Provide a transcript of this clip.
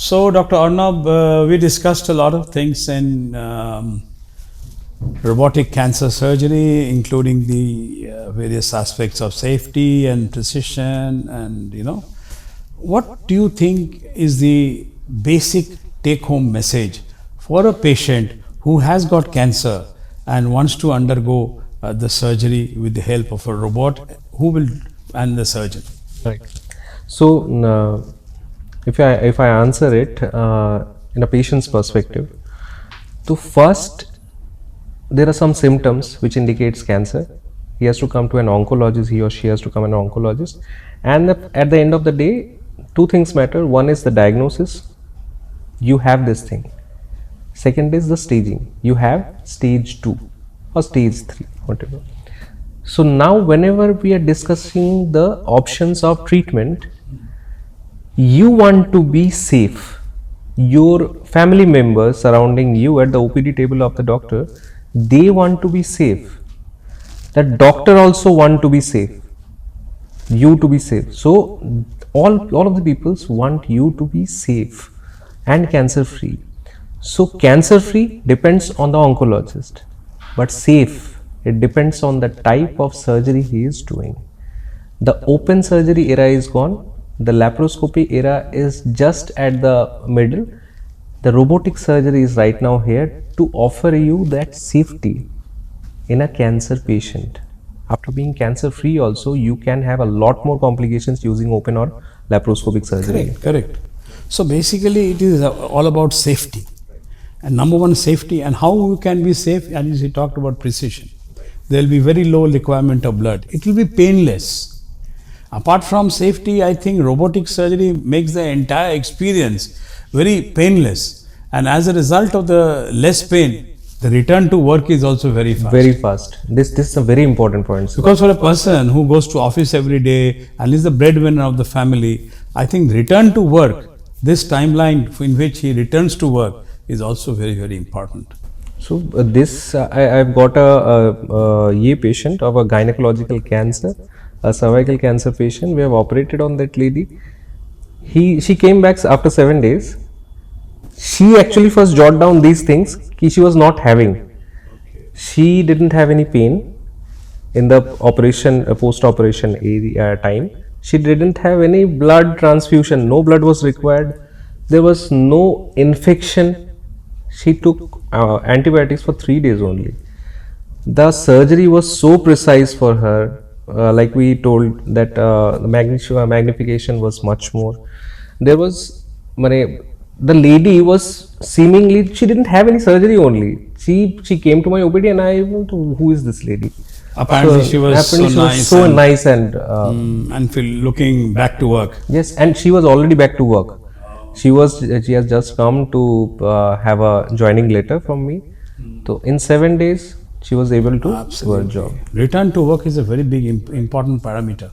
So, Dr. Arnab, we discussed a lot of things in robotic cancer surgery, including the various aspects of safety and precision, and what do you think is the basic take-home message for a patient who has got cancer and wants to undergo the surgery with the help of a robot, and the surgeon? Right. So, if I answer it in a patient's perspective, so first there are some symptoms which indicates cancer. He has to come to an oncologist. He or she has to come to an oncologist, and at the end of the day, two things matter. One is the diagnosis. You have this thing. Second is the staging. You have stage 2 or stage 3, whatever. So now whenever we are discussing the options of treatment, you want to be safe. Your family members surrounding you at the OPD table of the doctor, they want to be safe. The doctor also want to be safe. You to be safe. So all of the people want you to be safe and cancer free. So cancer free depends on the oncologist, but safe, it depends on the type of surgery he is doing. The open surgery era is gone. The laparoscopy era is just at the middle. The robotic surgery is right now here to offer you that safety in a cancer patient. After being cancer free also, you can have a lot more complications using open or laparoscopic surgery. Correct. So basically it is all about safety. And number one, safety, and how you can be safe, as we talked about precision. There will be very low requirement of blood. It will be painless. Apart from safety, I think robotic surgery makes the entire experience very painless. And as a result of the less pain, the return to work is also very fast. Very fast. This is a very important point. Because for a person who goes to office every day and is the breadwinner of the family, I think return to work, this timeline in which he returns to work, is also very, very important. So I've got a patient of a gynecological cancer, a cervical cancer patient. We have operated on that lady. She came back after 7 days. She actually first jotted down these things she was not having. She didn't have any pain in the operation, post-operation time. She didn't have any blood transfusion. No blood was required. There was no infection. She took antibiotics for 3 days only. The surgery was so precise for her, like we told that the magnification was much more. There was, the lady was seemingly, she didn't have any surgery only. She came to my OPD and I went, who is this lady? Apparently she was so nice and looking back to work. Yes, and she was already back to work. She has just come to have a joining letter from me. So in 7 days, she was able to do her job. Return to work is a very big important parameter.